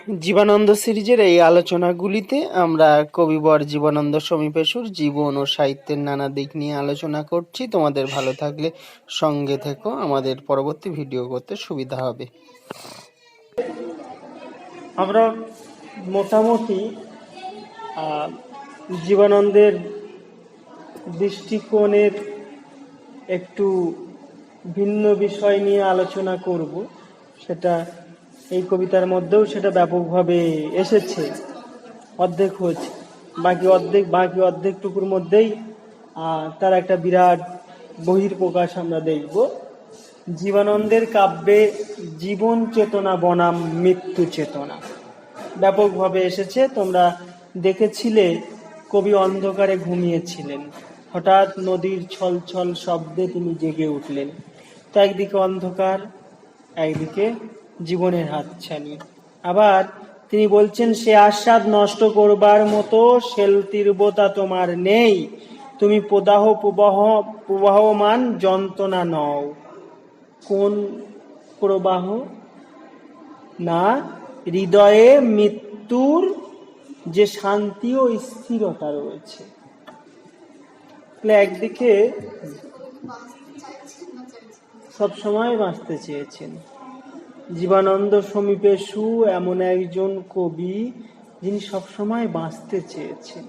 জীবনানন্দ সিরিজের এই আলোচনাগুলিতে আমরা কবিবর জীবনানন্দ সমীপেশুর জীবন ও সাহিত্যের নানা দিক নিয়ে আলোচনা করছি। তোমাদের ভালো থাকলে সঙ্গে থেকো, আমাদের পরবর্তী ভিডিও করতে সুবিধা হবে। আমরা মোটামুটি জীবনানন্দের দৃষ্টিকোণের একটু ভিন্ন বিষয় নিয়ে আলোচনা করব। সেটা এই কবিতার মধ্যেও সেটা ব্যাপকভাবে এসেছে, অর্ধেক হয়েছে, বাকি অর্ধেকটুকুর মধ্যেই তার একটা বিরাট বহির্প্রকাশ আমরা দেখব। জীবনানন্দের কাব্যে জীবন চেতনা বনাম মৃত্যু চেতনা ব্যাপকভাবে এসেছে। তোমরা দেখেছিলে কবি অন্ধকারে ঘুমিয়েছিলেন, হঠাৎ নদীর ছলছল শব্দে তিনি জেগে উঠলেন। তো একদিকে অন্ধকার, একদিকে জীবনের হাতছানি। আবার তিনি বলছেন, সে আস্বাদ নষ্ট করবার মতো শেল তীব্রতা তোমার নেই, তুমি প্রবাহমান যন্ত্রণা নও। কোন প্রবাহ? না, হৃদয়ে মৃত্যুর যে শান্তি ও স্থিরতা রয়েছে। একদিকে সবসময় বাঁচতে চেয়েছেন। জীবনানন্দ সমীপেশু এমন একজন কবি যিনি সবসময় বাঁচতে চেয়েছেন,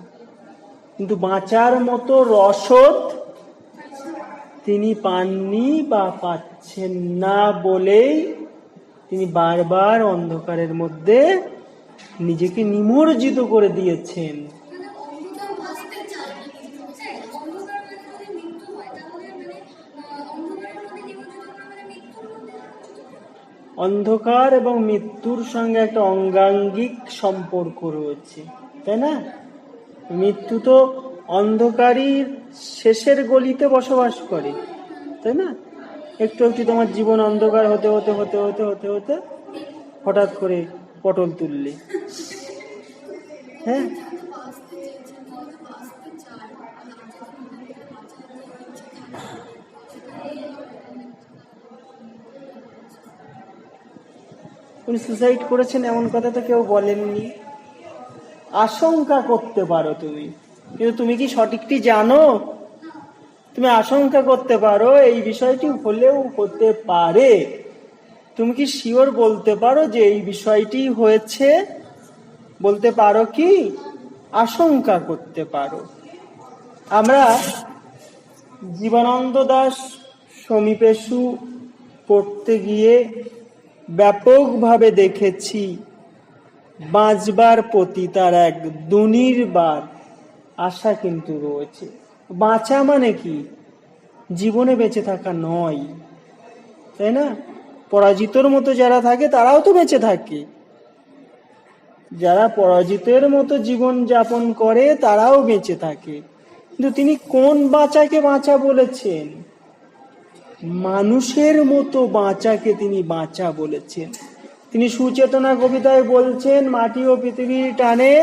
কিন্তু বাঁচার মতো রসদ তিনি পাননি বা পাচ্ছেন না বলেই তিনি বারবার অন্ধকারের মধ্যে নিজেকে নিমজ্জিত করে দিয়েছেন। অন্ধকার এবং মৃত্যুর সঙ্গে একটা অঙ্গাঙ্গিক সম্পর্ক রয়েছে, তাই না? মৃত্যু তো অন্ধকারই শেষের গলিতে বসবাস করে, তাই না? একটু একটু তোমার জীবন অন্ধকার হতে হতে হতে হতে হতে হতে হঠাৎ করে পটল তুললে, হ্যাঁ। উনি সুসাইড করেছেন এমন কথা তো কেউ বলেননি। আশঙ্কা করতে পারো তুমি, কিন্তু তুমি কি সঠিকটি জানো? তুমি আশঙ্কা করতে পারো এই বিষয়টি হলেও হতে পারে, তুমি কি শিওর বলতে পারো যে এই বিষয়টি হয়েছে? বলতে পারো কি? আশঙ্কা করতে পারো। আমরা জীবনানন্দ দাশ সমীপেশু পড়তে গিয়ে ব্যাপকভাবে দেখেছি বাঁচবার প্রতি তার এক দুর্নিবার আশা কিন্তু রয়েছে। বাঁচা মানে কি? জীবনে বেঁচে থাকা নয়, তাই না? পরাজিতর মতো যারা থাকে তারাও তো বেঁচে থাকে, যারা পরাজিতের মতো জীবন যাপন করে তারাও বেঁচে থাকে। কিন্তু তিনি কোন বাঁচাকে বাঁচা বলেছেন? মানুষের মতো বাঁচাকে তিনি বাঁচা বলেছেন। তিনি সুচেতনা কবিতায় বলছেন, মাটি ও পৃথিবীর টানে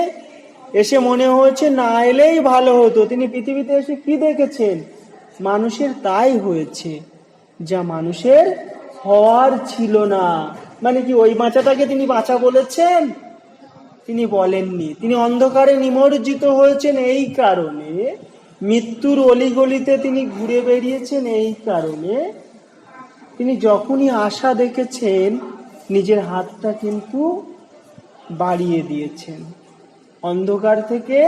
এসে মনে হয়েছে না এলেই ভালো হতো। তিনি পৃথিবীতে এসে কি দেখেছেন? মানুষের তাই হয়েছে যা মানুষের হওয়ার ছিল না। মানে কি ওই বাঁচাটাকে তিনি বাঁচা বলেছেন? তিনি বলেননি। তিনি অন্ধকারে নিমজ্জিত হয়েছেন এই কারণে, মৃত্যুর অলিগলিতে তিনি ঘুরে বেরিয়েছেন এই কারণে, তিনি যখনই আশা দেখেছেন নিজের হাতটা কিন্তু বাড়িয়ে দিয়েছেন। অন্ধকার থেকে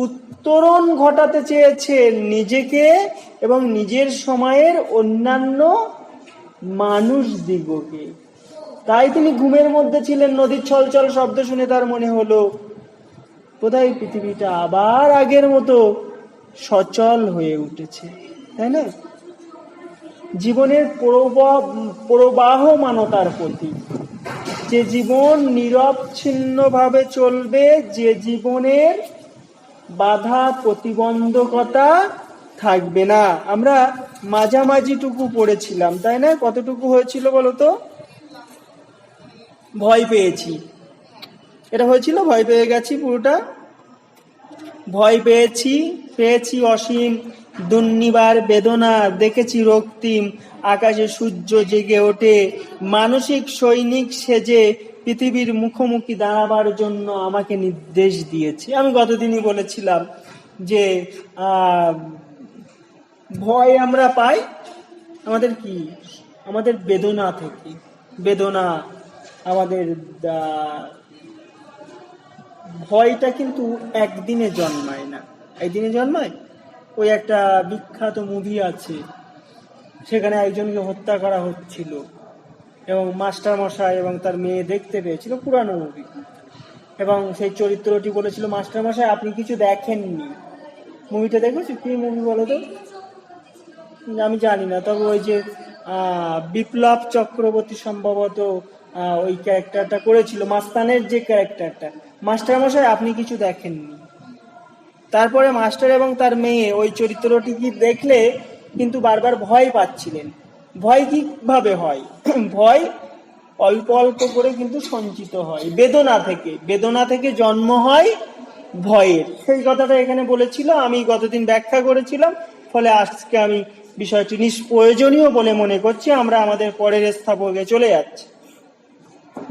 উত্তরণ ঘটাতে চেয়েছেন নিজেকে এবং নিজের সময়ের অন্যান্য মানুষ দিগকে। তাই তিনি ঘুমের মধ্যে ছিলেন। নদীর ছলছল শব্দ শুনে তার মনে হলো বোধহয় পৃথিবীটা আবার আগের মতো সচল হয়ে উঠেছে, তাই না? জীবনের প্রবাহমানতার প্রতি, যে জীবন নিরবচ্ছিন্নভাবে চলবে, যে জীবনের বাধা প্রতিবন্ধকতা থাকবে না। আমরা মাঝামাঝিটুকু পড়েছিলাম, তাই না? কতটুকু হয়েছিল বলতো? ভয় পেয়েছি, এটা হয়েছিল, ভয় পেয়ে গেছি পুরোটা। ভয় পেয়েছি অসীম দুর্নিবার বেদনা, দেখেছি রক্তিম আকাশে সূর্য জেগে ওঠে, মানসিক সৈনিক সেজে পৃথিবীর মুখোমুখি দাঁড়াবার জন্য আমাকে নির্দেশ দিয়েছে। আমি গতদিনই বলেছিলাম যে আহ, ভয় আমরা পাই আমাদের কি, আমাদের বেদনা থেকে। বেদনা আমাদের ভয়টা কিন্তু একদিনে জন্মায় না। একদিনে জন্মায়? ওই একটা বিখ্যাত মুভি আছে, সেখানে একজনকে হত্যা করা হচ্ছিল এবং মাস্টার মশাই এবং তার মেয়ে দেখতে পেয়েছিল, পুরানো মুভি, এবং সেই চরিত্রটি বলেছিল, মাস্টার মশাই আপনি কিছু দেখেননি। মুভিটা দেখেছি, কি মুভি বলো তো? আমি জানি না, তবে ওই যে বিপ্লব চক্রবর্তী সম্ভবত ওই ক্যারেক্টারটা করেছিল, মাস্তানের যে ক্যারেক্টারটা। মাস্টার মশাই আপনি কিছু দেখেননি। তারপরে মাস্টার এবং তার মেয়ে ওই চরিত্রটি কি দেখলে কিন্তু বারবার ভয় পাচ্ছিলেন। ভয় কিভাবে হয়? ভয় অল্প অল্প করে কিন্তু সঞ্চিত হয় বেদনা থেকে। বেদনা থেকে জন্ম হয় ভয়ের। সেই কথাটা এখানে বলেছিল, আমি গতদিন ব্যাখ্যা করেছিলাম। ফলে আজকে আমি বিষয়টি নিষ্প্রয়োজনীয় বলে মনে করছি। আমরা আমাদের পরের স্থাপকে চলে যাচ্ছি।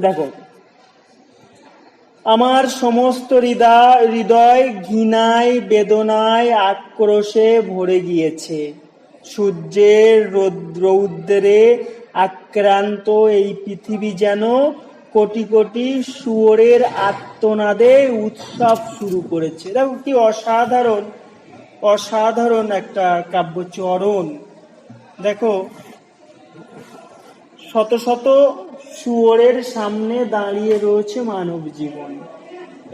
দেখো, আমার সমস্ত হৃদয় ঘৃণায়, বেদনায়, আক্রোশে ভরে গিয়েছে। সূর্যের রৌদ্রে আক্রান্ত এই পৃথিবী যেন কোটি কোটি শুয়োরের আর্তনাদে উৎসব শুরু করেছে। দেখো কি অসাধারণ, অসাধারণ একটা কাব্যচরণ। দেখো, শত শত শুয়োরের সামনে দাঁড়িয়ে রয়েছে মানব জীবন।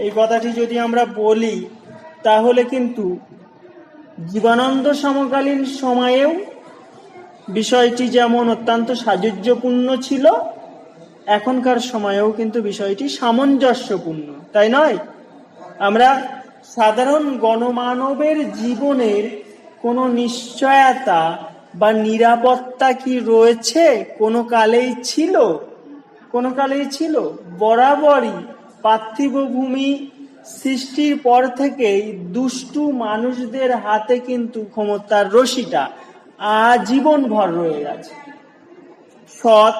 এই কথাটি যদি আমরা বলি তাহলে কিন্তু জীবনানন্দ সমকালীন সময়েও বিষয়টি যেমন অত্যন্ত সাযুজ্যপূর্ণ ছিল, এখনকার সময়েও কিন্তু বিষয়টি সামঞ্জস্যপূর্ণ, তাই নয়? আমরা সাধারণ গণমানবের জীবনের কোনো নিশ্চয়তা বা নিরাপত্তা কি রয়েছে? কোনো কালেই ছিল? কোনো কালেই ছিল? বরাবরই পার্থিব ভূমি সৃষ্টির পর থেকেই দুষ্টু মানুষদের হাতে কিন্তু ক্ষমতার রশিটা আজীবন ভর রয়ে গেছে। সৎ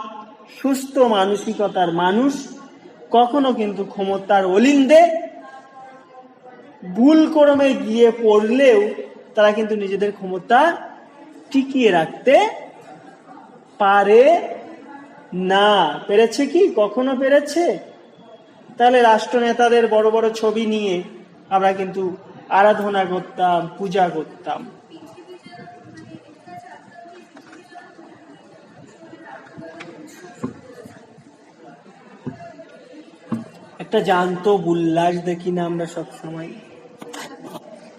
সুস্থ মানসিকতার মানুষ কখনো কিন্তু ক্ষমতার অলিন্দে ভুল ক্রমে গিয়ে পড়লেও তারা কিন্তু নিজেদের ক্ষমতা টিকিয়ে রাখতে পারে না। পেরেছে কি? কখনো পেরেছে? তাহলে রাষ্ট্রনেতাদের বড় বড় ছবি নিয়ে আমরা কিন্তু আরাধনা করতাম, পূজা করতাম। একটা জ্যান্ত উল্লাস দেখি না আমরা সব সময়?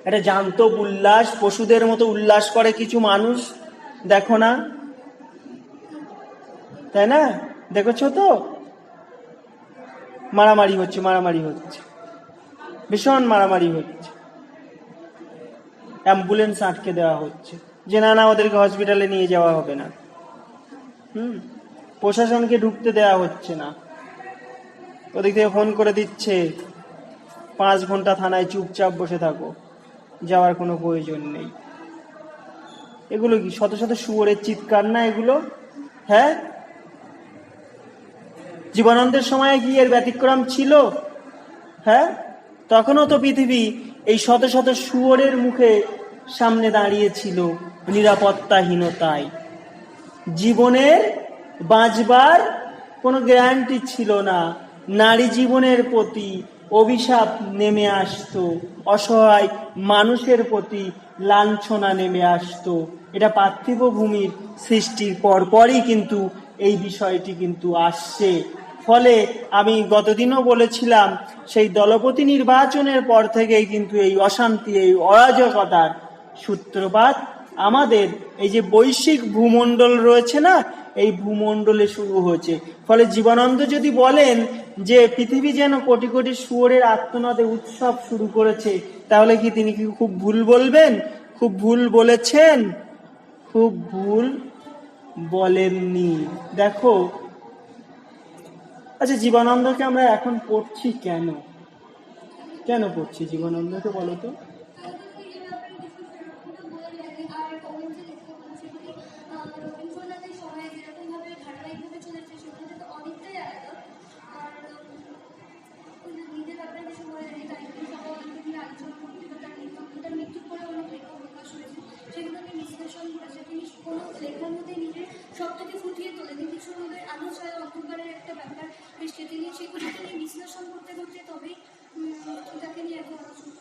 একটা জ্যান্ত উল্লাস, পশুদের মতো উল্লাস করে কিছু মানুষ, দেখো না? তাই না? দেখেছো তো? মারামারি হচ্ছে, মারামারি হচ্ছে, ভীষণ মারামারি হচ্ছে। অ্যাম্বুলেন্স আটকে দেওয়া হচ্ছে যে না না ওদেরকে হসপিটালে নিয়ে যাওয়া হবে না। প্রশাসনকে ঢুকতে দেওয়া হচ্ছে না। ওদিক থেকে ফোন করে দিচ্ছে 5 ঘন্টা থানায় চুপচাপ বসে থাকো, যাওয়ার কোনো প্রয়োজন নেই। এগুলো কি শত শত শুয়োরের চিৎকার না এগুলো? হ্যাঁ, জীবনানন্দের সময়ে কি এর ব্যতিক্রম ছিল? হ্যাঁ, তখনও তো পৃথিবী এই শত শত শুয়োরের মুখে সামনে দাঁড়িয়েছিল নিরাপত্তাহীনতায়। জীবনের বাঁচবার কোনো গ্যারান্টি ছিল না। নারী জীবনের প্রতি অভিশাপ নেমে আসতো, অসহায় মানুষের প্রতি লাঞ্ছনা নেমে আসতো। এটা পার্থিব ভূমির সৃষ্টির পরপরই কিন্তু এই বিষয়টি কিন্তু আসছে। ফলে আমি গতদিনও বলেছিলাম, সেই দলপতি নির্বাচনের পর থেকেই কিন্তু এই অশান্তি, এই অরাজকতার সূত্রপাত আমাদের এই যে বৈশ্বিক ভূমণ্ডল রয়েছে না, এই ভূমণ্ডলে শুরু হয়েছে। ফলে জীবনানন্দ যদি বলেন যে পৃথিবী যেন কোটি কোটি শুয়োরের আর্তনাদে উৎসব শুরু করেছে, তাহলে কি তিনি কি খুব ভুল বলবেন? খুব ভুল বলেছেন? খুব ভুল বলেননি। দেখো, আচ্ছা, জীবনানন্দকে আমরা এখন পড়ছি কেন? কেন পড়ছি জীবনানন্দকে বলো তো? একটা ব্যাপার, বেশ তিনি সেগুলো তিনি বিশ্লেষণ করতে করতে তবেই তাকে নিয়ে এত আলোচনা।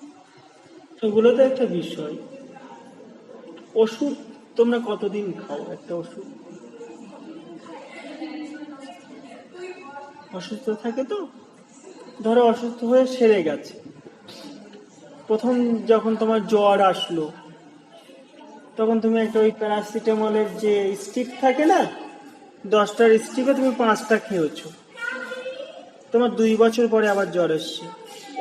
এগুলো তো একটা বিষয়। ওষুধ তোমরা কতদিন খাও একটা ওষুধ? অসুস্থ থাকে তো, ধরো অসুস্থ হয়ে সেরে গেছে, প্রথম যখন তোমার জ্বর আসলো তখন তুমি একটা ওই প্যারাসিটামলের যে স্টিক থাকে না, 10টার স্টিকে তুমি 5টা খেয়েছো, তোমার 2 বছর পরে আবার জ্বর এসছে,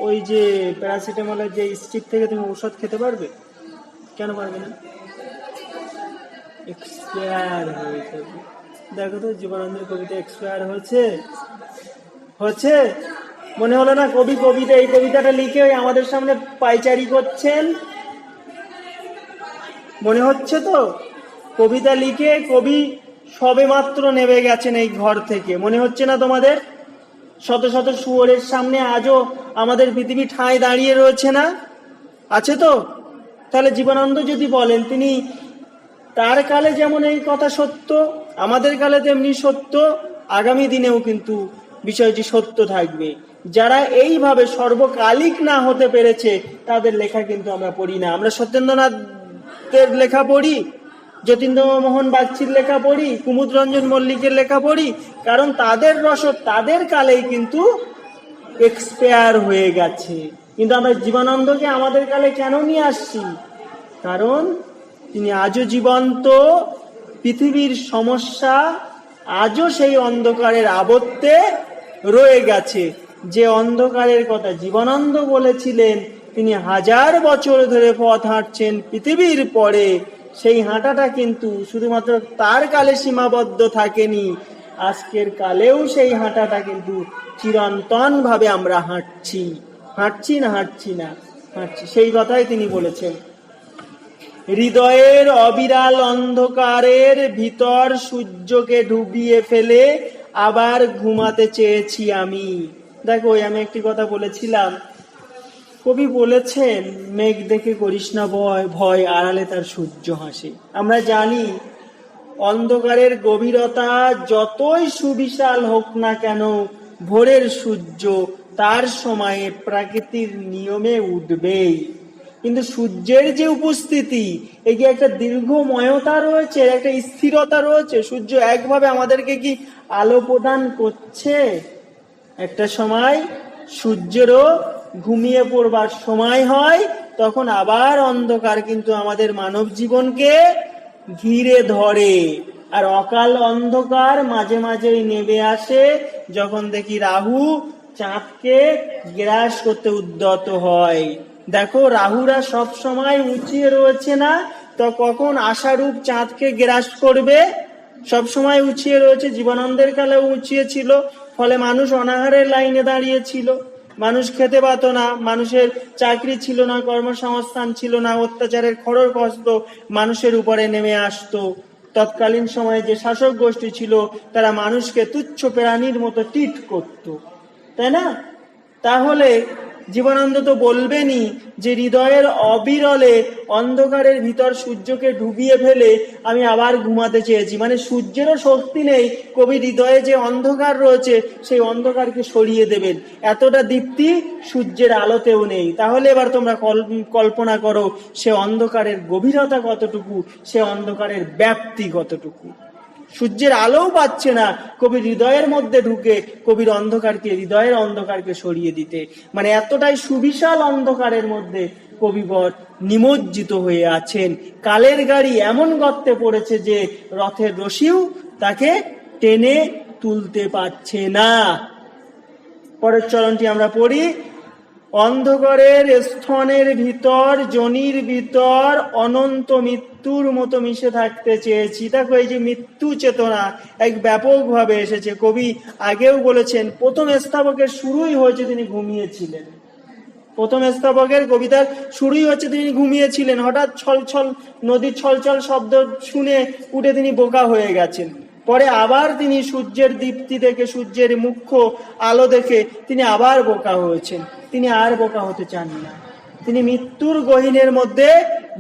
ওই যে প্যারাসিটামলের যে স্টিক থেকে তুমি ঔষধ খেতে পারবে? কেন পারবে না? এক্সপায়ার হয়ে যাবে। দেখো তো জীবনানন্দের কবিতা এক্সপায়ার হয়েছে? হচ্ছে? মনে হলো না কবি কবিতা, এই কবিতাটা লিখে আমাদের সামনে পায়চারি করছেন? মনে হচ্ছে তো কবিতা লিখে কবি সবে মাত্র নেমে গেছেন এই ঘর থেকে? মনে হচ্ছে না তোমাদের? শত শত শুয়োরের সামনে আজও আমাদের পৃথিবী ঠাঁই দাঁড়িয়ে রয়েছে না? আছে তো? তাহলে জীবনানন্দ যদি বলেন, তিনি তার কালে যেমন এই কথা সত্য, আমাদের কালে তেমনি সত্য, আগামী দিনেও কিন্তু বিষয়টি সত্য থাকবে। যারা এইভাবে সর্বকালিক না হতে পেরেছে তাদের লেখা কিন্তু আমরা পড়ি না। আমরা সত্যেন্দ্রনাথের লেখা পড়ি, যতীন্দ্রমোহন বাগচির লেখা পড়ি, কুমুদ রঞ্জন মল্লিকের লেখা পড়ি, কারণ তাদের রসদ তাদের কালেই কিন্তু এক্সপায়ার হয়ে গেছে। কিন্তু আমরা জীবনানন্দকে আমাদের কালে কেন নিয়ে আসছি? কারণ তিনি আজও জীবন্ত, পৃথিবীর সমস্যা আজও সেই অন্ধকারের আবর্তে রয়ে গেছে। যে অন্ধকারের কথা জীবনানন্দ বলেছিলেন, তিনি 1000 বছর ধরে পথ হাঁটছেন পৃথিবীর পরে, সেই হাঁটাটা কিন্তু শুধুমাত্র তার কালে সীমাবদ্ধ থাকেনি, আজকের কালেও সেই হাঁটাটা কিন্তু চিরন্তন ভাবে আমরা হাঁটছি। হাঁটছি না হাঁটছি, সেই কথাই তিনি বলেছেন। হৃদয়ের অবিরাল অন্ধকারের ভিতর সূর্যকে ডুবিয়ে ফেলে আবার ঘুমাতে চেয়েছি আমি। দেখো, আমি একটি কথা বলেছিলাম, কবি বলেছেন মেঘ দেখে করিস না ভয়, আড়ালে তার সূর্য হাসে। আমরা জানি অন্ধকারের গভীরতা যতই সুবিশাল হোক না কেন, ভোরের সূর্য তার সময়ে প্রাকৃতিক নিয়মে উঠবেই। কিন্তু সূর্যের যে উপস্থিতি, এই যে একটা দীর্ঘময়তা রয়েছে, একটা স্থিরতা রয়েছে, সূর্য একভাবে আমাদেরকে কি আলো প্রদান করছে? একটা সময় সূর্যেরও ঘুমিয়ে পড়বার সময় হয়, তখন আবার অন্ধকার কিন্তু আমাদের মানব জীবনকে ঘিরে ধরে। আর অকাল অন্ধকার মাঝে মাঝেই নেমে আসে যখন দেখি রাহু চাঁদকে গ্রাস করতে উদ্যত হয়। দেখো, রাহুরা সব সময় উঁচিয়ে রয়েছে না, তো কখন আশারূপ চাঁদকে গ্রাস করবে? সব সময় উঁচিয়ে রয়েছে। জীবনানন্দের কালেও উঁচিয়ে ছিল, ফলে মানুষ অনাহারের লাইনে দাঁড়িয়েছিল, মানুষ খেতে পাত না, মানুষের চাকরি ছিল না, কর্মসংস্থান ছিল না, অত্যাচারের খড়গ হস্ত মানুষের উপরে নেমে আসতো। তৎকালীন সময়ে যে শাসক গোষ্ঠী ছিল তারা মানুষকে তুচ্ছ প্রাণীর মতো ট্রিট করত, তাই না? তাহলে জীবনানন্দ তো বলবেনই যে হৃদয়ের অবিরলে অন্ধকারের ভিতর সূর্যকে ডুবিয়ে ফেলে আমি আবার ঘুমাতে চেয়েছি। মানে সূর্যেরও শক্তি নেই, কবি হৃদয়ে যে অন্ধকার রয়েছে সেই অন্ধকারকে সরিয়ে দেবেন, এতটা দীপ্তি সূর্যের আলোতেও নেই। তাহলে এবার তোমরা কল্পনা করো সে অন্ধকারের গভীরতা কতটুকু, সে অন্ধকারের ব্যাপ্তি কতটুকু। সূর্যের আলোও পাচ্ছে না কবির হৃদয়ের মধ্যে ঢুকে কবির হৃদয়ের অন্ধকারকে সরিয়ে দিতে। মানে এতটাই সুবিশাল অন্ধকারের মধ্যে কবিবর নিমজ্জিত হয়ে আছেন। কালের গাড়ি এমন গর্তে পড়েছে যে রথের রশিও তাকে টেনে তুলতে পারছে না। পরের চরণটি আমরা পড়ি। অন্ধকারের স্থনের ভিতর, জনির ভিতর অনন্ত মৃত্যুর মতো মিশে থাকতে চেয়েছি। দেখো, এই যে মৃত্যু চেতনা এক ব্যাপকভাবে এসেছে। কবি আগেও বলেছেন, প্রথম স্থাপকের শুরুই হয়েছে তিনি ঘুমিয়েছিলেন। প্রথম স্থাপকের কবিতার শুরুই হচ্ছে তিনি ঘুমিয়েছিলেন। হঠাৎ ছলছল নদীর ছলছল শব্দ শুনে উঠে তিনি বোকা হয়ে গেছেন। পরে আবার তিনি সূর্যের দীপ্তি দেখে, সূর্যের মুখ্য আলো দেখে তিনি আবার বোকা হয়েছেন। তিনি আর বোকা হতে চান না, তিনি মৃত্যুর গহীনের মধ্যে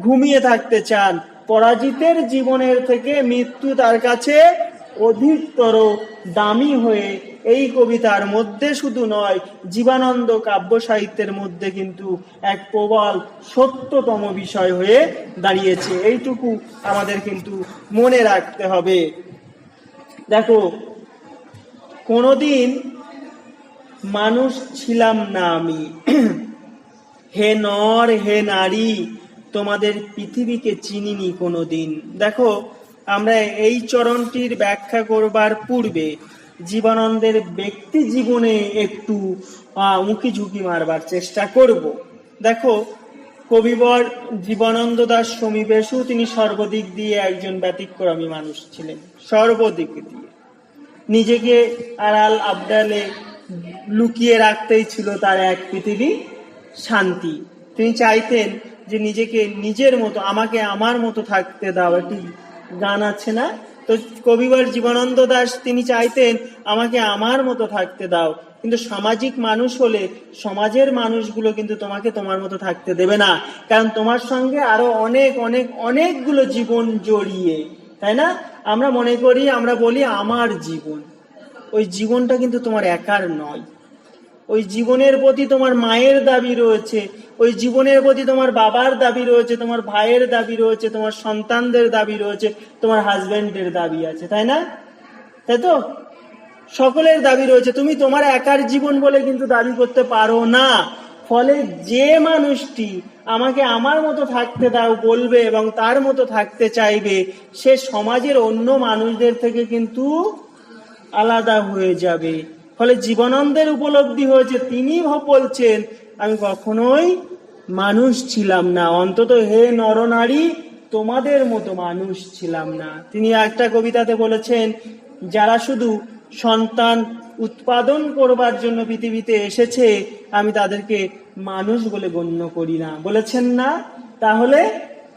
ঘুমিয়ে থাকতে চান। পরাজিতের জীবনের থেকে মৃত্যু তার কাছে অধিকতর দামি হয়ে এই কবিতার মধ্যে শুধু নয়, জীবনানন্দ কাব্য সাহিত্যের মধ্যে কিন্তু এক প্রবল সত্যতম বিষয় হয়ে দাঁড়িয়েছে। এইটুকু আমাদের কিন্তু মনে রাখতে হবে। দেখো, কোনোদিন মানুষ ছিলাম না আমি, হে নর হে নারী, তোমাদের পৃথিবীকে চিনিনি কোনোদিন। দেখো, আমরা এই চরণটির ব্যাখ্যা করবার পূর্বে জীবনানন্দের ব্যক্তি জীবনে একটু উঁকি ঝুঁকি মারবার চেষ্টা করব। দেখো, কবিবর জীবনানন্দ দাস সমীপেশু তিনি সর্বদিক দিয়ে একজন ব্যতিক্রমী মানুষ ছিলেন। সর্বদিক দিয়ে নিজেকে আড়াল আবডালে লুকিয়ে রাখতেই ছিল তার এক পৃথিবী শান্তি। তিনি চাইতেন যে নিজেকে নিজের মতো, আমাকে আমার মতো থাকতে দাও, একটি গান আছে না? তো কবিবর জীবনানন্দ দাস তিনি চাইতেন আমাকে আমার মতো থাকতে দাও, কিন্তু সামাজিক মানুষ হলে সমাজের মানুষগুলো কিন্তু তোমাকে তোমার মতো থাকতে দেবে না, কারণ তোমার সঙ্গে আরো অনেক অনেক অনেকগুলো জীবন জড়িয়ে, তাই না? আমরা মনে করি, আমরা বলি আমার জীবন, ওই জীবনটা কিন্তু তোমার একার নয়। ওই জীবনের প্রতি তোমার মায়ের দাবি রয়েছে, ওই জীবনের প্রতি তোমার বাবার দাবি রয়েছে, তোমার ভাইয়ের দাবি রয়েছে, তোমার সন্তানদের দাবি রয়েছে, তোমার হাজবেন্ডের দাবি আছে, তাই না? তাই তো? সকলের দাবি রয়েছে। তুমি তোমার একার জীবন বলে কিন্তু দাবি করতে পারো না। ফলে যে মানুষটি আমাকে আমার মতো থাকতে দাও বলবে এবং তার মতো থাকতে চাইবে, সে সমাজের অন্য মানুষদের থেকে কিন্তু আলাদা হয়ে যাবে। ফলে জীবনানন্দের উপলব্ধি হয়েছে, তিনি বলছেন আমি কখনোই মানুষ ছিলাম না, অন্তত হে নরনারী তোমাদের মতো মানুষ ছিলাম না। তিনি একটা কবিতাতে বলেছেন, যারা শুধু সন্তান উৎপাদন করবার জন্য পৃথিবীতে এসেছে আমি তাদেরকে মানুষ বলে গণ্য করি না, বলেছেন না? তাহলে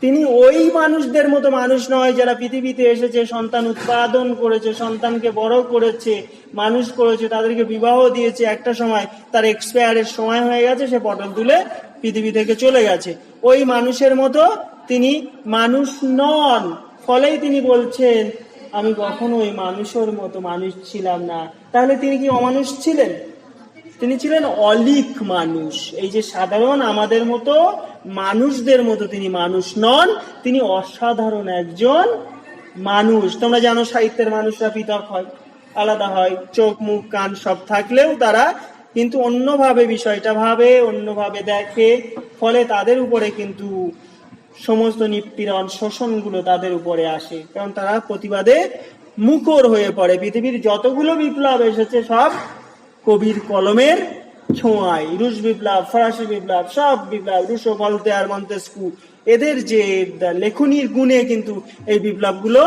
তিনি ওই মানুষদের মতো মানুষ নয় যারা পৃথিবীতে এসেছে, সন্তান উৎপাদন করেছে, সন্তানকে বড় করেছে, মানুষ করেছে, তাদেরকে বিবাহ দিয়েছে, একটা সময় তার এক্সপায়ারের সময় হয়ে গেছে, সে পটল তুলে পৃথিবী থেকে চলে গেছে। ওই মানুষের মতো তিনি মানুষ নন। ফলেই তিনি বলছেন আমি কখনো ওই মানুষের মতো মানুষ ছিলাম না। তাহলে তিনি কি অমানুষ ছিলেন? তিনি ছিলেন অলিক মানুষ। এই যে সাধারণ আমাদের মতো মানুষদের মতো তিনি মানুষ নন, তিনি অসাধারণ একজন মানুষ। তোমরা জানো সাহিত্যের মানুষরা পৃথক হয়, আলাদা হয়, চোখ মুখ কান সব থাকলেও তারা কিন্তু অন্যভাবে বিষয়টা ভাবে, অন্যভাবে দেখে। ফলে তাদের উপরে কিন্তু সমস্ত নিপীড়ন শোষণগুলো তাদের উপরে আসে, কারণ তারা প্রতিবাদে মুখর হয়ে পড়ে। পৃথিবীর যতগুলো বিপ্লব এসেছে সব কবির কলমের ছোঁয়ায়। রুশ বিপ্লব, ফরাসি বিপ্লব, সব বিপ্লব, রুশো, ভলতেয়ার, মন্তেস্কু, এদের যে লেখনির গুণে কিন্তু এই বিপ্লবগুলো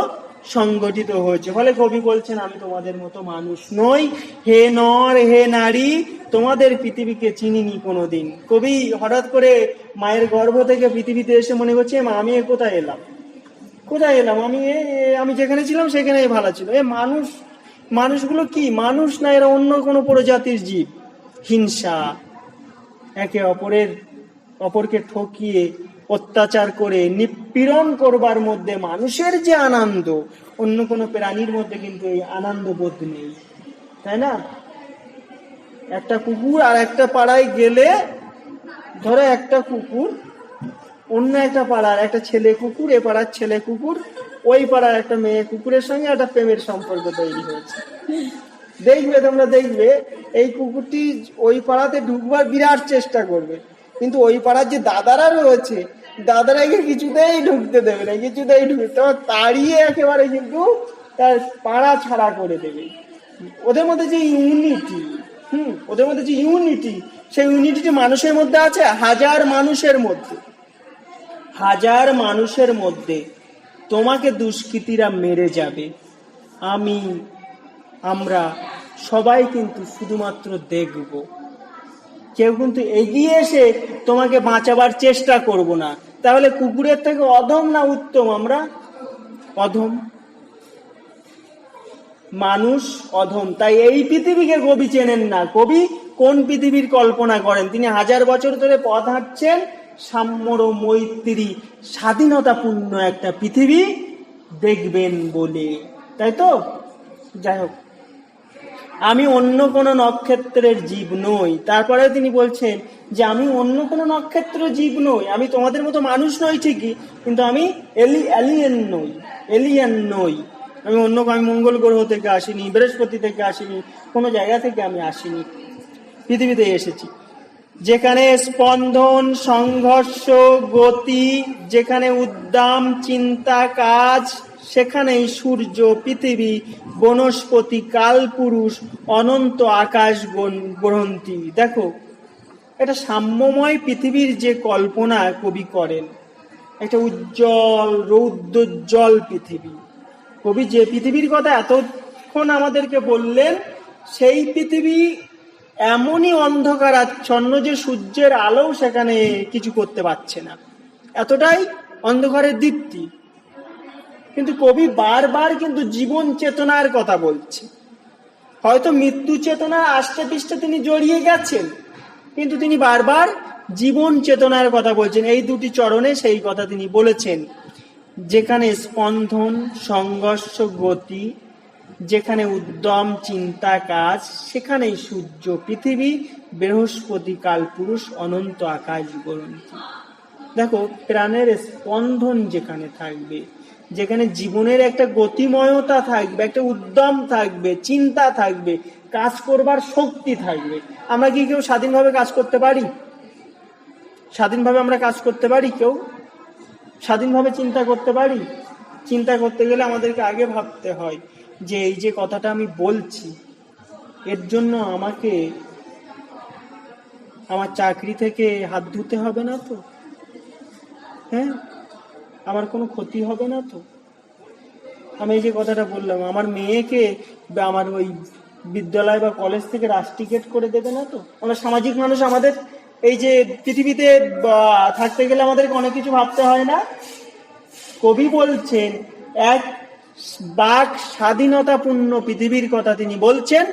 সংগঠিত হয়েছে। ফলে কবি বলছেন আমি তোমাদের মতো মানুষ নই, হে নর হে নারী তোমাদের পৃথিবীকে চিনিনি কোনোদিন। কবি হঠাৎ করে মায়ের গর্ভ থেকে পৃথিবীতে এসে মনে করছে আমি কোথায় এলাম, কোথায় এলাম, আমি যেখানে ছিলাম সেখানেই ভালো ছিল। মানুষগুলো কি মানুষ না, এরা অন্য কোনো প্রজাতির জীব। হিংসা, একে অপরকে ঠকিয়ে অত্যাচার করে নিপীড়ন করবার মধ্যে মানুষের যে আনন্দ, অন্য কোনো প্রাণীর মধ্যে কিন্তু এই আনন্দ বোধ নেই, তাই না? একটা কুকুর আর একটা পাড়ায় গেলে, ধরো একটা কুকুর অন্য একটা পাড়ার একটা ছেলে কুকুর, এ পাড়ার ছেলে কুকুর ওই পাড়ার একটা মেয়ে কুকুরের সঙ্গে একটা প্রেমের সম্পর্ক তৈরি হয়েছে। দেখবে, তোমরা দেখবে এই কুকুরটি ওই পাড়াতে ঢুকবার বিরাট চেষ্টা করবে, কিন্তু ওই পাড়ার যে দাদারা রয়েছে, দাদারাকে কিছুতেই ঢুকতে দেবে না, কিছুতেই ঢুকতে, তোমার তাড়িয়ে একেবারে কিন্তু তার পাড়া ছাড়া করে দেবে। ওদের মধ্যে যে ইউনিটি, ওদের মধ্যে যে ইউনিটি, সেই ইউনিটি মানুষের মধ্যে আছে। হাজার মানুষের মধ্যে তোমাকে দুষ্কৃতীরা মেরে যাবে, আমরা সবাই কিন্তু শুধুমাত্র দেখব, কেউ কিন্তু এগিয়ে এসে তোমাকে বাঁচাবার চেষ্টা করব না। তাহলে কুকুরের থেকে অধম না উত্তম? আমরা অধম, মানুষ অধম। তাই এই পৃথিবীকে কবি চেনেন না। কবি কোন পৃথিবীর কল্পনা করেন? তিনি 1000 বছর ধরে পথ হাঁটছেন সাম্যর মৈত্রী স্বাধীনতাপূর্ণ একটা পৃথিবী দেখবেন বলে, তাই তো? যাই হোক, আমি অন্য কোনো নক্ষত্রের জীব নই। তারপরে তিনি বলছেন যে আমি অন্য কোনো নক্ষত্র জীব নই, আমি তোমাদের মতো মানুষ নই ঠিকই, কিন্তু আমি এলিয়েন নই। আমি মঙ্গল গ্রহ থেকে আসিনি, বৃহস্পতি থেকে আসিনি, কোনো জায়গা থেকে আমি আসিনি, পৃথিবীতে এসেছি। যেখানে স্পন্দন, সংঘর্ষ, গতি, যেখানে উদ্দাম, চিন্তা, কাজ, সেখানেই সূর্য, পৃথিবী, বনস্পতি, কালপুরুষ, অনন্ত আকাশ গ্রন্থি। দেখো, এটা সাম্যময় পৃথিবীর যে কল্পনা কবি করেন, একটা উজ্জ্বল রৌদ্রোজ্জ্বল পৃথিবী। কবি যে পৃথিবীর কথা এতক্ষণ আমাদেরকে বললেন, সেই পৃথিবী এমনই অন্ধকার আচ্ছন্ন যে সূর্যের আলো সেখানে কিছু করতে পারছে না, এতটাই অন্ধকারের দীপ্তি। কিন্তু কবি বারবার কিন্তু জীবন চেতনার কথা বলছে। হয়তো মৃত্যু চেতনা আষ্টে পৃষ্ঠে তিনি জড়িয়ে গেছেন, কিন্তু তিনি বারবার জীবন চেতনার কথা বলছেন। এই দুটি চরণে সেই কথা তিনি বলেছেন। যেখানে স্পন্দন, সংঘর্ষ, গতি, যেখানে উদ্যম, চিন্তা, কাজ, সেখানেই সূর্য, পৃথিবী, বৃহস্পতি, কালপুরুষ, অনন্ত আকাশ গ্রন্থি। দেখো, প্রাণের স্পন্দন যেখানে থাকবে, যেখানে জীবনের একটা গতিময়তা থাকবে, একটা উদ্যম থাকবে, চিন্তা থাকবে, কাজ করবার শক্তি থাকবে। আমরা কি কেউ স্বাধীনভাবে কাজ করতে পারি? স্বাধীনভাবে আমরা কাজ করতে পারি? কেউ স্বাধীনভাবে চিন্তা করতে পারি? চিন্তা করতে গেলে আমাদেরকে আগে ভাবতে হয় যে এই যে কথাটা আমি বলছি, এর জন্য আমাকে আমার চাকরি থেকে হাত ধুতে হবে না তো? হ্যাঁ, আমার কোনো ক্ষতি হবে না তো? আমি এই যে কথাটা বললাম, আমার মেয়েকে বা আমার ওই বিদ্যালয় বা কলেজ থেকে রাস্টিকেট করে দেবে না তো? আমরা সামাজিক মানুষ, আমাদের এই যে পৃথিবীতে থাকতে গেলে আমাদেরকে অনেক কিছু ভাবতে হয় না? কবি বলছেন এক বাক স্বাধীনতাপূর্ণ পৃথিবীর কথা তিনি বলছেন,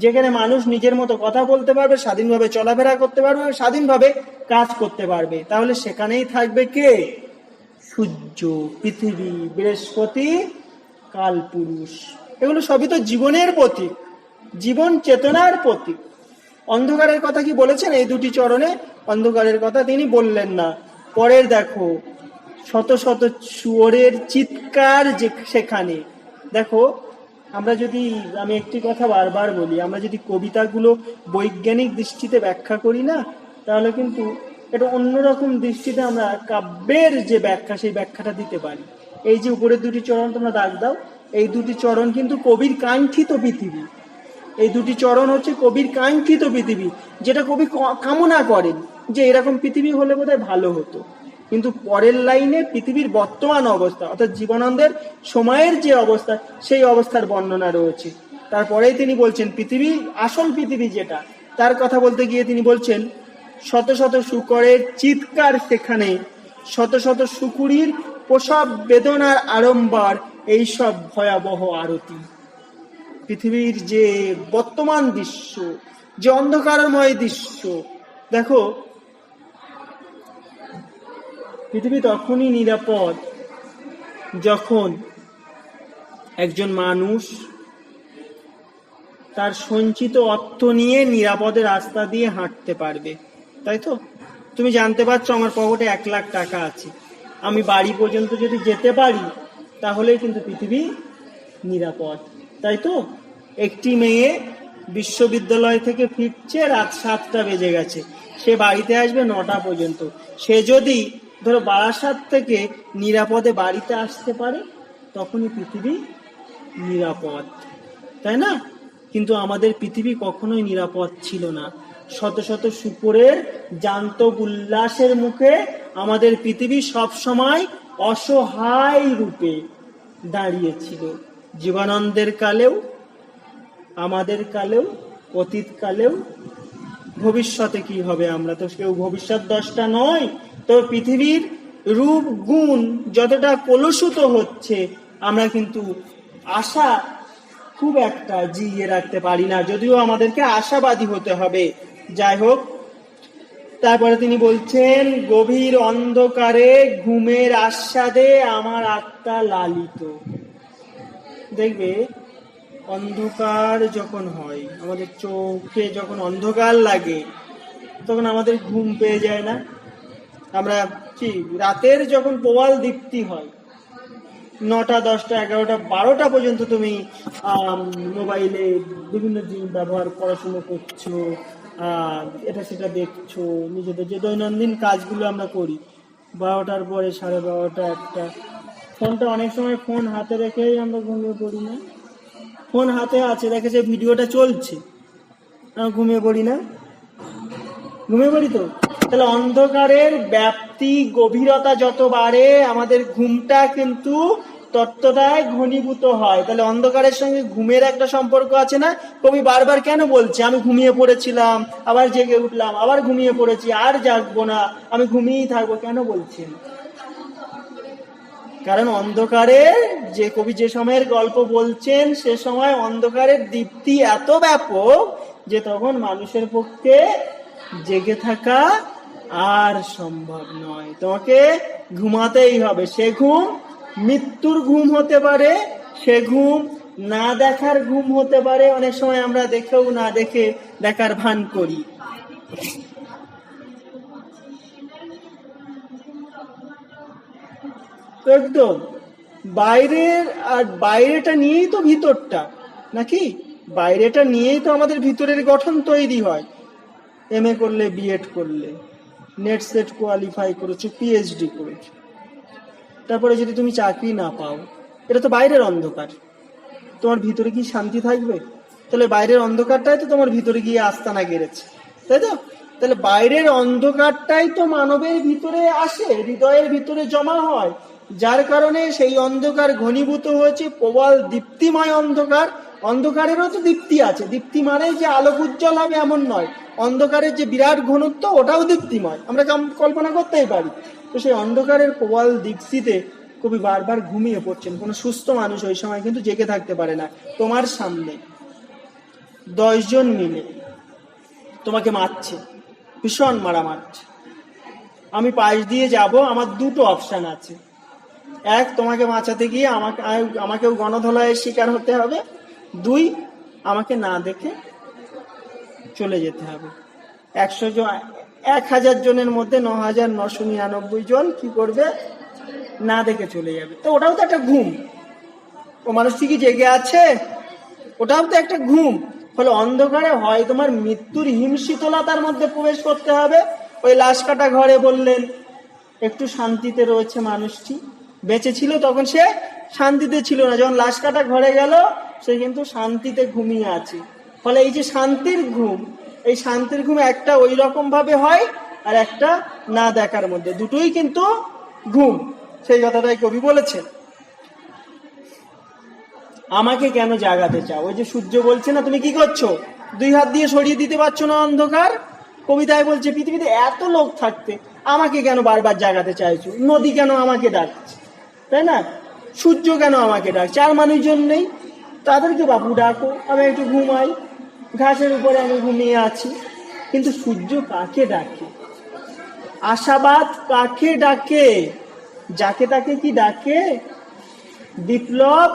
যেখানে মানুষ নিজের মতো কথা বলতে পারবে, স্বাধীনভাবে চলাফেরা করতে পারবে, স্বাধীনভাবে কাজ করতে পারবে। তাহলে সেখানেই থাকবে কে? সূর্য, পৃথিবী, বৃহস্পতি, কালপুরুষ। এগুলো সবই তো জীবনের প্রতীক, জীবন চেতনার প্রতীক। অন্ধকারের কথা কি বলেছেন এই দুটি চরণে? অন্ধকারের কথা তিনি বললেন না। পরের দেখো, শত শত শুয়োরের চিৎকার সেখানে। দেখো, আমি একটি কথা বারবার বলি, আমরা যদি কবিতাগুলো বৈজ্ঞানিক দৃষ্টিতে ব্যাখ্যা করি না, তাহলে কিন্তু এটা অন্যরকম দৃষ্টিতে আমরা কাব্যের যে ব্যাখ্যা, সেই ব্যাখ্যাটা দিতে পারি। এই যে উপরের দুটি চরণ তোমরা দাগ দাও, এই দুটি চরণ কিন্তু কবির কাঙ্ক্ষিত পৃথিবী। এই দুটি চরণ হচ্ছে কবির কাঙ্ক্ষিত পৃথিবী, যেটা কবি কামনা করেন যে এরকম পৃথিবী হলে বোধহয় ভালো হতো। কিন্তু পরের লাইনে পৃথিবীর বর্তমান অবস্থা, অর্থাৎ জীবনানন্দের সময়ের যে অবস্থা, সেই অবস্থার বর্ণনা রয়েছে। তারপরেই তিনি বলছেন পৃথিবী, আসল পৃথিবী যেটা, তার কথা বলতে গিয়ে তিনি বলছেন শত শত শূকরের চিৎকার সেখানে, শত শত শুকুরির প্রসব বেদনার আড়ম্বর, এইসব ভয়াবহ আরতি। পৃথিবীর যে বর্তমান দৃশ্য, যে অন্ধকারময় দৃশ্য, দেখো, পৃথিবী তখনই নিরাপদ যখন একজন মানুষ তার সঞ্চিত অর্থ নিয়ে নিরাপদে রাস্তা দিয়ে হাঁটতে পারবে। তাই তো? তুমি জানতে পারছো আমার পকেটে 1 লাখ টাকা আছে, আমি বাড়ি পর্যন্ত যদি যেতে পারি, তাহলেই কিন্তু পৃথিবী নিরাপদ। তাই তো? একটি মেয়ে বিশ্ববিদ্যালয় থেকে ফিরছে, রাত 7টা বেজে গেছে, সে বাড়িতে আসবে 9টা পর্যন্ত। সে যদি ধরো বারাসাত থেকে নিরাপদে বাড়িতে আসতে পারে, তখনই পৃথিবী নিরাপদ, তাই না? কিন্তু আমাদের পৃথিবী কখনোই নিরাপদ ছিল না। শত শত শুকরের জান্তব উল্লাসের মুখে আমাদের পৃথিবী সব সময় অসহায় রূপে দাঁড়িয়েছিল। জীবনানন্দের কালেও, আমাদের কালেও, অতীত কালেও, ভবিষ্যতে কি হবে আমরা তো কেউ ভবিষ্যৎ দ্রষ্টা নয়। তো পৃথিবীর রূপ গুণ যতটা কলুষিত হচ্ছে, আমরা কিন্তু আশা খুব একটা জিইয়ে রাখতে পারি না, যদিও আমাদেরকে আশাবাদী হতে হবে। যাই হোক, তারপরে তিনি বলছেন গভীর অন্ধকারে ঘুমের আস্বাদে আমার আত্মা লালিত। দেখবে, অন্ধকার যখন হয়, আমাদের চোখে যখন অন্ধকার লাগে, তখন আমাদের ঘুম পেয়ে যায় না? আমরা কি রাতের যখন প্রবাল দীপ্তি হয়, 9টা 10টা 11টা 12টা পর্যন্ত তুমি মোবাইলে বিভিন্ন জিনিস ব্যবহার, পড়াশুনো করছো, এটা সেটা দেখছো, নিজেদের যে দৈনন্দিন কাজগুলো আমরা করি, 12টার পরে 12:30 1টা, ফোনটা অনেক সময় ফোন হাতে রেখেই আমরা ঘুমিয়ে পড়ি না? ফোন হাতে আছে, দেখে যে ভিডিওটা চলছে, আমরা ঘুমিয়ে পড়ি না? ঘুমিয়ে পড়ি তো। তাহলে অন্ধকারের ব্যাপ্তি গভীরতা যত বাড়ে, আমাদের ঘুমটা কিন্তু তত্ত্বটায় ঘনীভূত হয়। তাহলে অন্ধকারের সঙ্গে ঘুমের একটা সম্পর্ক আছে না? কবি বারবার কেন বলছে আমি ঘুমিয়ে পড়েছিলাম, আবার জেগে উঠলাম, আবার ঘুমিয়ে পড়েছি, আর জাগবো না, আমি ঘুমিয়েই থাকবো, কেন বলছেন? কারণ অন্ধকারের যে কবি যে সময়ের গল্প বলছেন, সে সময় অন্ধকারের দীপ্তি এত ব্যাপক যে তখন মানুষের পক্ষে জেগে থাকা আর সম্ভব নয়, তোমাকে ঘুমাতেই হবে। সে ঘুম মৃত্যুর ঘুম হতে পারে, সে ঘুম না দেখার ঘুম হতে পারে, অনেক সময় আমরা দেখেও না দেখে দেখার ভান করি। একদম বাইরের, আর বাইরেটা নিয়েই তো ভিতরটা, নাকি? বাইরেটা নিয়েই তো আমাদের ভিতরের গঠন তৈরি হয়। MA করলে, বিএড করলে, নেট সেট কোয়ালিফাই করেছো, PhD করেছো, তারপরে যদি তুমি চাকরি না পাও, এটা তো বাইরের অন্ধকার, তোমার ভিতরে কি শান্তি থাকবে? তাহলে বাইরের অন্ধকারটাই তো তোমার ভিতরে গিয়ে আস্তানা গেড়েছে, তাই তো? তাহলে বাইরের অন্ধকারটাই তো মানবের ভিতরে আসে, হৃদয়ের ভিতরে জমা হয়, যার কারণে সেই অন্ধকার ঘনীভূত হয়েছে প্রবল দীপ্তিময় অন্ধকার। অন্ধকারেরও তো দীপ্তি আছে, দীপ্তি মানে যে আলোক উজ্জ্বল হবে এমন নয়, অন্ধকারের যে বিরাট ঘনত্ব ওটাও দীপ্তিময়, আমরা কল্পনা করতেই পারি। তো সেই অন্ধকারের প্রবল দীপ্তিতে কবি বারবার ঘুমিয়ে পড়ছেন। কোনো সুস্থ মানুষ ওই সময় কিন্তু জেগে থাকতে পারে না। তোমার সামনে 10 জন মিলে তোমাকে মারছে, ভীষণ মারা মারছে, আমি পাশ দিয়ে যাব, আমার দুটো অপশন আছে। এক, তোমাকে বাঁচাতে গিয়ে আমাকেও গণধোলাইয়ের শিকার হতে হবে। 2, আমাকে না দেখে চলে যেতে হবে। 1000 জনের মধ্যে 9999 জন কি করবে? না দেখে চলে যাবে। তো ওটাও তো একটা ঘুম, ও মানুষটি কি জেগে আছে? ওটাও তো একটা ঘুম। ফলে অন্ধকারে হয় তোমার মৃত্যুর হিমশীতলতার মধ্যে প্রবেশ করতে হবে। ওই লাশ কাটা ঘরে বললেন একটু শান্তিতে রয়েছে মানুষটি, বেঁচে ছিল তখন সে শান্তিতে ছিল না, যখন লাশ কাটা ঘরে গেল সে কিন্তু শান্তিতে ঘুমিয়ে আছে। ফলে এই যে শান্তির ঘুম, এই শান্তির ঘুম একটা ওই রকম ভাবে হয়, আর একটা না দেখার মধ্যে, দুটোই কিন্তু ঘুম। সেই কথাটাই কবি বলেছেন। আমাকে কেন জাগাতে চাও? ওই যে সূর্য বলছে না তুমি কি করছো, 2 হাত দিয়ে সরিয়ে দিতে পারছো না অন্ধকার। কবিতায় বলছে পৃথিবীতে এত লোক থাকতে আমাকে কেন বারবার জাগাতে চাইছো? নদী কেন আমাকে ডাকছে, তাই না? সূর্য কেন আমাকে ডাকছে? আর মানুষজন নেই, তাদেরকে বাপু ডাকো, আমি একটু ঘুমাই, ঘাসের উপরে আমি ঘুমিয়ে আছি। কিন্তু সূর্য কাকে ডাকে? আশাবাদ কাকে ডাকে? যাকে তাকে কি ডাকে? বিপ্লব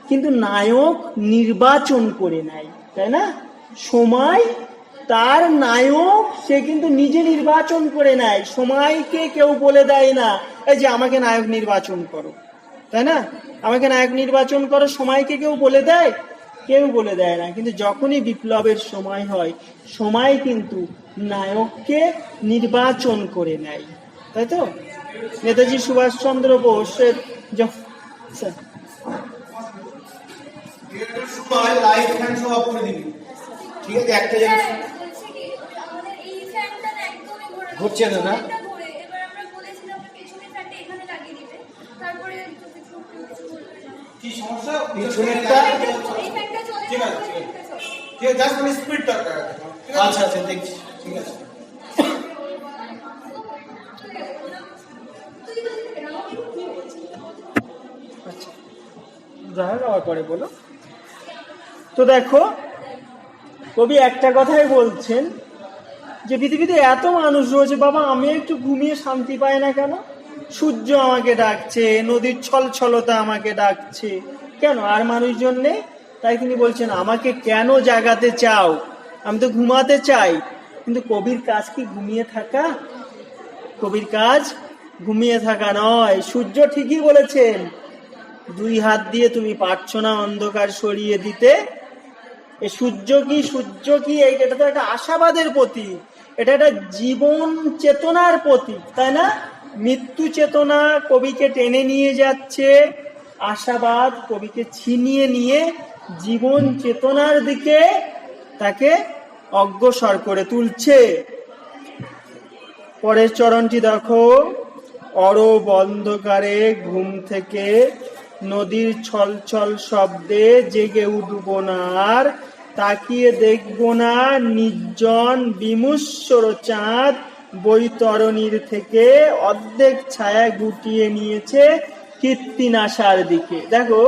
কিন্তু নায়ক নির্বাচন করে নেয়, তাই না? সময় তার নায়ক, সে কিন্তু নিজে নির্বাচন করে নেয়, সময়কে কেউ বলে দেয় না এই যে আমাকে নায়ক নির্বাচন করো, তাই না? আমাকে নায়ক নির্বাচন করো, সময়কে কেউ বলে দেয়? কেউ বলে দেয় না। কিন্তু যখনই বিপ্লবের সময় হয়, সময় কিন্তু নায়ককে নির্বাচন করে নেয়, তাই তো? নেতাজি সুভাষচন্দ্র বোসের লাইট ফ্যান সব অফ করে দিবি, ঠিক আছে? একটা জায়গায় বলছি কি, আমাদের এই ফ্যানটা না একদমই ঘুরছে না, না? ঘুরে। এবার আমরা বলেছিলাম আমরা পেছনের ফ্যানটা এখানে লাগিয়ে দিতে, তারপরে তো কিছু বলবে না। কি সমস্যা? পিছনেরটা এই ফ্যানটা চলে ঠিক না, আছে, ওই ফ্যানটা চলে। ঠিক আছে, জাস্ট আমি স্পিড দরকার আছে। আচ্ছা আচ্ছা, দেখছি, ঠিক আছে। আচ্ছা, যাই হোক, আবার পরে বলো। তো দেখো, কবি একটা কথাই বলছেন যে পৃথিবীতে এত মানুষ রয়েছে, বাবা আমি একটু ঘুমিয়ে শান্তি পাই না কেন? সূর্য আমাকে ডাকছে, নদীর ছলছলতা আমাকে ডাকছে, কেন? আর মানুষজন নেই? তাই তিনি বলছেন আমাকে কেন জাগাতে চাও, আমি তো ঘুমাতে চাই। কিন্তু কবির কাজ কি ঘুমিয়ে থাকা? কবির কাজ ঘুমিয়ে থাকা নয়। সূর্য ঠিকই বলেছেন, 2 হাত দিয়ে তুমি পারছো না অন্ধকার সরিয়ে দিতে। এই সূর্য কি এটা তো একটা আশাবাদের প্রতীক, এটা একটা জীবন চেতনার প্রতীক, তাই না? মৃত্যু চেতনা কবিকে টেনে নিয়ে যাচ্ছে, আশাবাদ কবিকে ছিনিয়ে নিয়ে জীবন চেতনার দিকে তাকে অগ্রসর করে তুলছে। পরের চরণটি দেখো, অরব অন্ধকারে ঘুম থেকে নদীর ছলছল শব্দে জেগে উঠব না আর, তাকিয়ে দেখব না নির্জন বিমূষর চাঁদ বৈতরণীর থেকে অর্ধেক ছায়া গুটিয়ে নিয়েছে কীর্তিনাশার দিকে। দেখো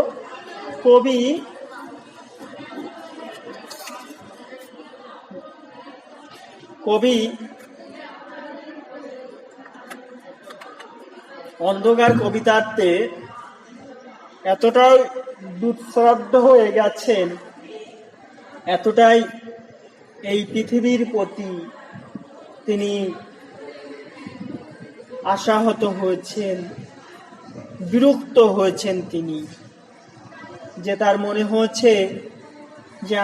কবি অন্ধকার কবিতাতে এতটাই দুঃশ্রদ্ধ হয়ে গেছেন, এতটাই এই পৃথিবীর প্রতি তিনি আশাহত হয়েছেন, বিরক্ত হয়েছেন তিনি, যে তার মনে হচ্ছে যে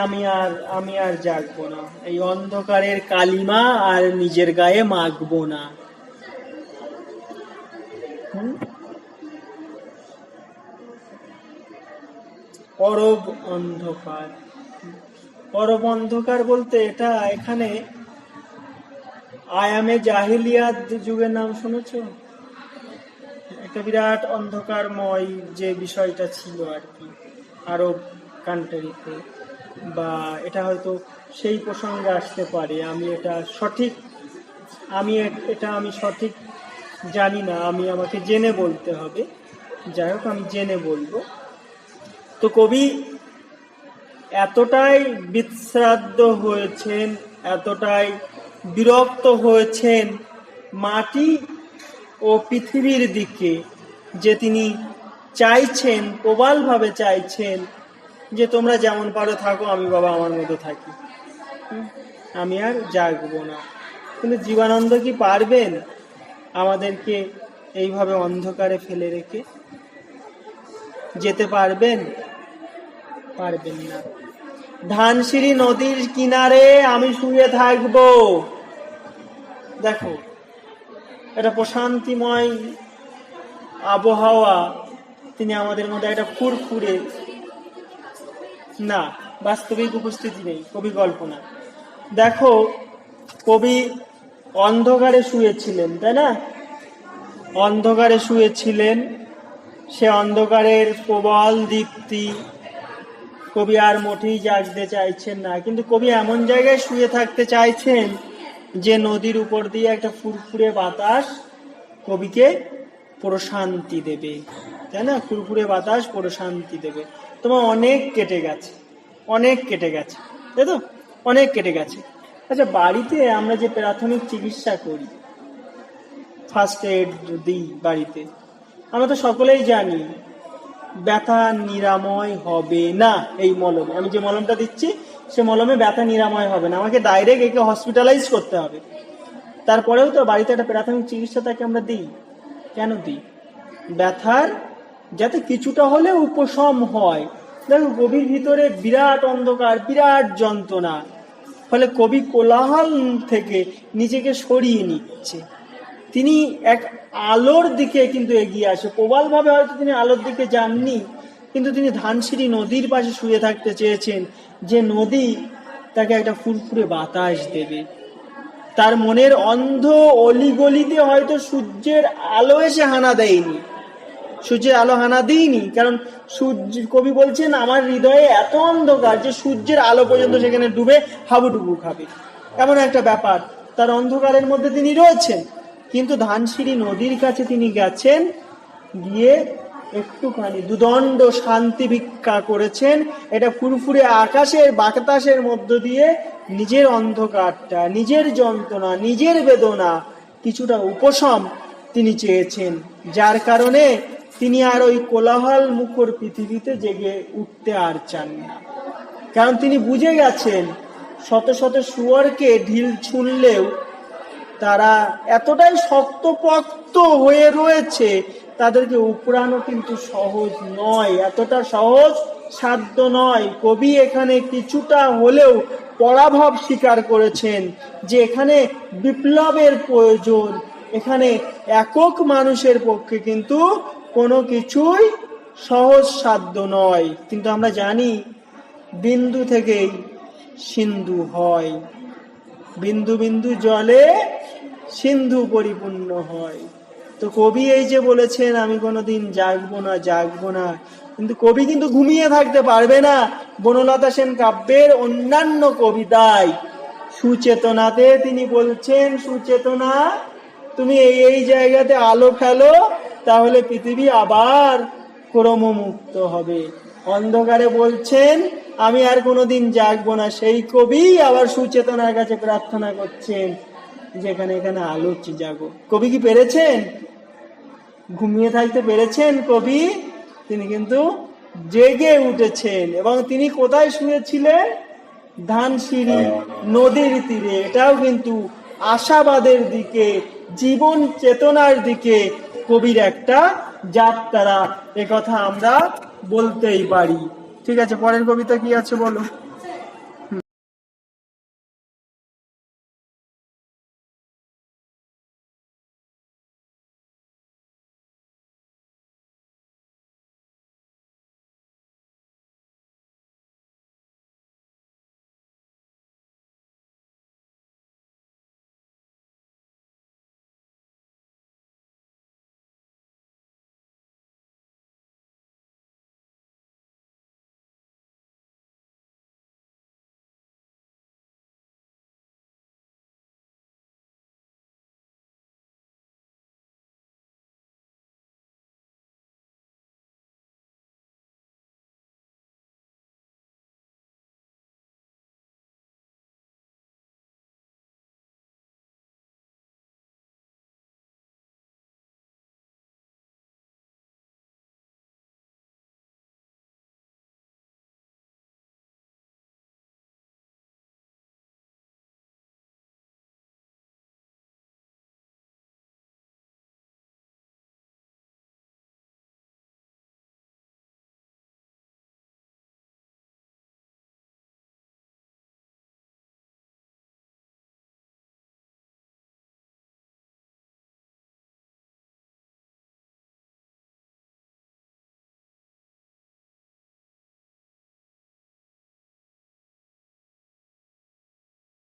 আমি আর জাগবো না, এই অন্ধকারের কালিমা আর নিজের গায়ে মাখবো না। অরব অন্ধকার, অরব অন্ধকার বলতে এটা এখানে আয়ামে জাহিলিয়াত যুগের নাম শুনেছ? একটা বিরাট অন্ধকারময় যে বিষয়টা ছিল আর কি আরব কান্ট্রিতে, বা এটা হয়তো সেই প্রসঙ্গে আসতে পারে। আমি সঠিক জানি না, আমাকে জেনে বলতে হবে। যাই হোক, আমি জেনে বলবো। তো কবি এতটাই বিস্রাদ্য হয়েছেন, এতটাই বিরক্ত হয়েছেন মাটি ও পৃথিবীর দিকে, যে তিনি চাইছেন, প্রবলভাবে চাইছেন যে তোমরা যেমন পারো থাকো, আমি বাবা আমার মতো থাকি, আমি আর জাগবো না। কিন্তু জীবনানন্দ কি পারবেন আমাদেরকে এইভাবে অন্ধকারে ফেলে রেখে যেতে? পারবেন না। ধানসিঁড়ি নদীর কিনারে আমি শুয়ে থাকবো। দেখো, এটা প্রশান্তিময় আবহাওয়া তিনি আমাদের মধ্যে একটা ফুরফুরে, না বাস্তবিক উপস্থিতি নেই, কবি কল্পনা। দেখো, কবি অন্ধকারে শুয়েছিলেন, তাই না? অন্ধকারে শুয়েছিলেন, সে অন্ধকারের প্রবল দীপ্তি, কবি আর মোটেই জাগতে চাইছেন না। কিন্তু কবি এমন জায়গায় শুয়ে থাকতে চাইছেন যে নদীর উপর দিয়ে একটা ফুরফুরে বাতাস কবিকে প্রশান্তি দেবে, তাই না? ফুরফুরে বাতাস প্রশান্তি দেবে। তোমার অনেক কেটে গেছে, তাই তো? অনেক কেটে গেছে। আচ্ছা, বাড়িতে আমরা যে প্রাথমিক চিকিৎসা করি, ফার্স্ট এড দিই বাড়িতে, আমরা তো সকলেই জানি ব্যথা নিরাময় হবে না এই মলমে। আমি যে মলমটা দিচ্ছি সে মলমে ব্যথা নিরাময় হবে না, আমাকে ডাইরেক্ট একে হসপিটালাইজ করতে হবে। তারপরেও তো বাড়িতে একটা প্রাথমিক চিকিৎসা তাকে আমরা দিই। কেন দিই? ব্যথার যাতে কিছুটা হলে উপশম হয়। দেখো, কবির ভিতরে বিরাট অন্ধকার, বিরাট যন্ত্রণা, ফলে কবি কোলাহল থেকে নিজেকে সরিয়ে নিচ্ছে। তিনি এক আলোর দিকে কিন্তু এগিয়ে আসে। প্রবলভাবে হয়তো তিনি আলোর দিকে যাননি, কিন্তু তিনি ধানসিঁড়ি নদীর পাশে শুয়ে থাকতে চেয়েছেন, যে নদী তাকে একটা ফুরফুরে বাতাস দেবে। তার মনের অন্ধ অলিগলিতে হয়তো সূর্যের আলো এসে হানা দেয়নি, সূর্যের আলো হানা দিইনি, কারণ কবি বলছেন আমার হৃদয়ে এত অন্ধকার যে সূর্যের আলো পর্যন্ত সেখানে ডুবে হাবুডুবু খাবে, এমন একটা ব্যাপার। তার অন্ধকারের মধ্যে তিনি রয়েছেন, কিন্তু ধানসিঁড়ি নদীর কাছে তিনি গেছেন, গিয়ে একটুখানি দুদণ্ড শান্তি ভিক্ষা করেছেন। এটা ফুরফুরে আকাশের বাতাসের মধ্য দিয়ে নিজের অন্ধকারটা, নিজের যন্ত্রণা, নিজের বেদনা কিছুটা উপশম তিনি চেয়েছেন, যার কারণে তিনি আর ওই কোলাহল মুখর পৃথিবীতে জেগে উঠতে আর চান না। কারণ তিনি বুঝে গেছেন শত শত শুয়োরকে ঢিল ছুঁড়লেও তারা এতটাই শক্তপোক্ত হয়ে রয়েছে, তাদেরকে উপড়ানো কিন্তু সহজ নয়, এতটা সহজ সাধ্য নয়। কবি এখানে কিছুটা হলেও পরাভব স্বীকার করেছেন যে এখানে বিপ্লবের প্রয়োজন, এখানে একক মানুষের পক্ষে কিন্তু কোনো কিছুই সহজ সাধ্য নয়। কিন্তু আমরা জানি বিন্দু থেকেই সিন্ধু হয়, বিন্দু বিন্দু জলে সিন্ধু পরিপূর্ণ হয়। তো কবি এই যে বলেছেন আমি কোনোদিন জাগবো না জাগবো না, কিন্তু কবি কিন্তু ঘুমিয়ে থাকতে পারবে না। বনলতা সেন কাব্যের অন্যান্য কবিতায় সুচেতনাতে তিনি বলছেন, সুচেতনা তুমি এই এই জায়গাতে আলো ফেলো, তাহলে পৃথিবী আবার ক্রমমুক্ত হবে। অন্ধকারে বলছেন আমি আর কোনোদিন জাগবো না, সেই কবি আবার সুচেতনার কাছে প্রার্থনা করছেন যেখানে এখানে আলোচ্য জাগো। কবি কি পেরেছেন? ঘুমিয়ে থাকতে পেরেছেন কবি? তিনি কিন্তু জেগে উঠেছেন। এবং তিনি কোথায় শুয়েছিলেন? ধানসিঁড়ি নদীর তীরে। এটাও কিন্তু আশাবাদের দিকে, জীবন চেতনার দিকে কবির একটা যাত্রা, একথা আমরা বলতেই পারি। ঠিক আছে, পরের কবিতা কি আছে বলো।